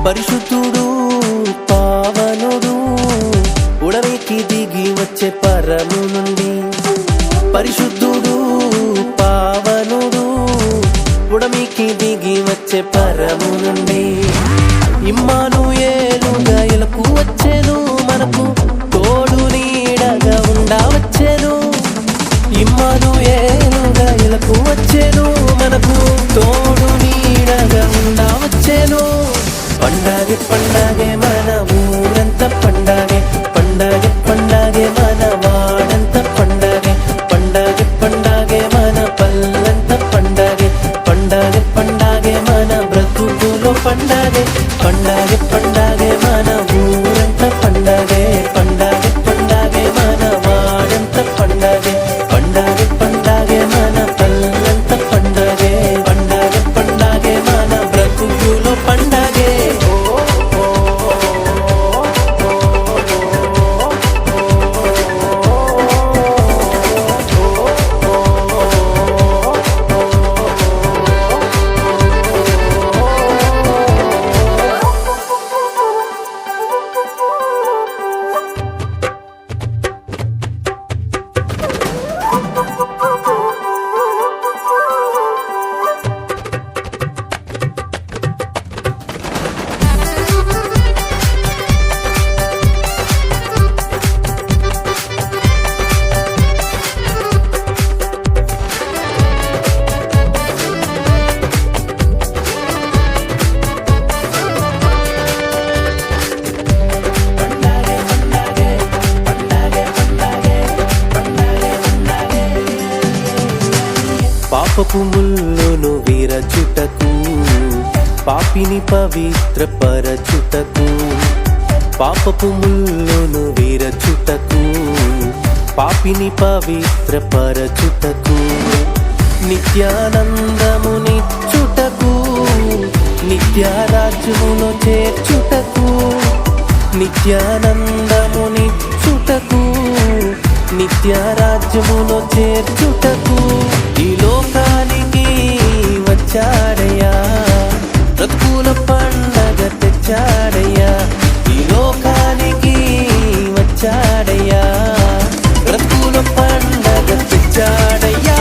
పరిశుద్ధుడు పావనుడు ఉడమికి దిగి వచ్చే పరము నుండి. పరిశుద్ధుడు పావనుడు ఉడమికి దిగి వచ్చే పరము నుండి. ఇమ్మానుయేలుగా ఇలకు వచ్చెను, మనకు తోడు నీడగా ఉండా వచ్చెను. ఇమ్మానుయేలుగా ఇలకు వచ్చెను, మనకు తోడు నీడగా ఉండా వచ్చెను. పండగే పండగే మన ఊరంత పండగే, పండగే పండగే మన వాడంత పండగే, పండగే పండగే మన పల్లంత పండగే, పండగే పండగే మన బ్రతుకులో పండగే, పండగే పండగే మన ఊరంత పండగే, పండగే పండగే మన వాడంత పండగే, పండగే పండగే మన పల్లంత పండగే, పండగే పండగే మన బ్రతుకులో పండగే. పాపపు ముల్లును విరచుటకు, పాపిని పవిత్రపరచుటకు, పాపపు ముల్లును విరచుటకు, పాపిని పవిత్రపరచుటకు, నిత్యానందమునిచ్చుటకు, నిత్యరాజ్యములో చేర్చుటకు, నిత్యానందమునిచ్చుటకు, నిత్యరాజ్యములో చేర్చుటకు ఈ లోకానికి వచ్చాడయ్యా. బ్రతుకుల పండగ తెచ్చాడయ్యా, ఈ లోకానికి వచ్చాడయ్యా, బ్రతుకుల పండగ తెచ్చాడయ్యా.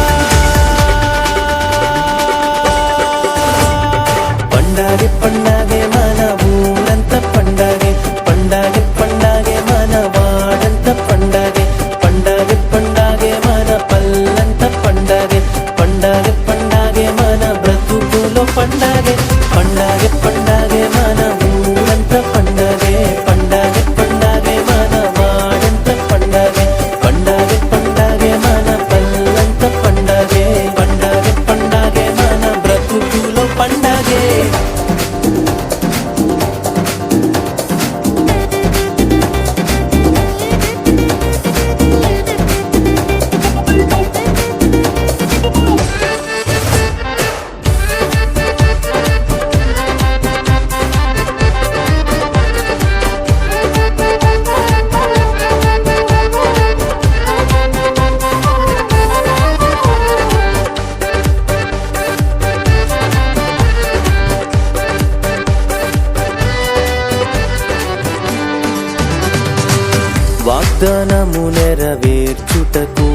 పండగే పండగే మన ఊరంత పండగే, పండగే పండగే మన వాడంత పండగే, పండగే పండగే మన పల్లంత పండగే, పండగే పండగే మన బ్రతుకులో పండగే, పండగే పండగే మన ఊరంత పండగే, పండగే పండగే మన వాడంత పండగే, పండగే పండగే మన పల్లంత పండగే, పండగే పండగే మన బ్రతుకులో పండగే. వాగ్దానము నెరవేర్చుటకు,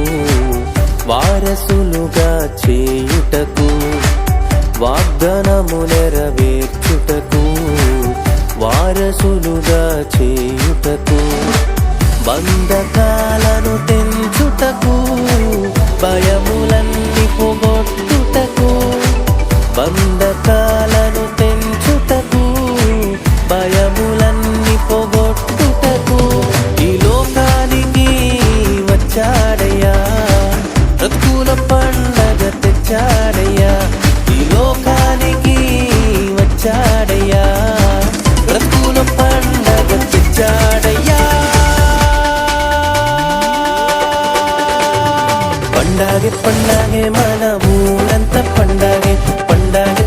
వారసులుగా చేయుటకు, వాగ్దానము నెరవేర్చుటకు, వారసులుగా చేయుటకు, బంధకాలను తెంచుటకు, భయములన్నీ పోగొట్టుటకు, బంధకాలను తెంచుటకు, భయములన్నీ పోగొట్టుటకు ఈ లోకానికి వచ్చాడయ్యా. బ్రతుకుల పండగ తెచ్చాడయ్యా, ఈ లోకానికి వచ్చాడయ్యా, బ్రతుకుల పండగ తెచ్చాడయ్యా. పండగే పండగే మన ఊరంత పండగే, పండగే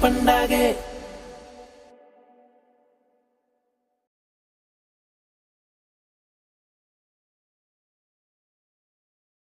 పండగే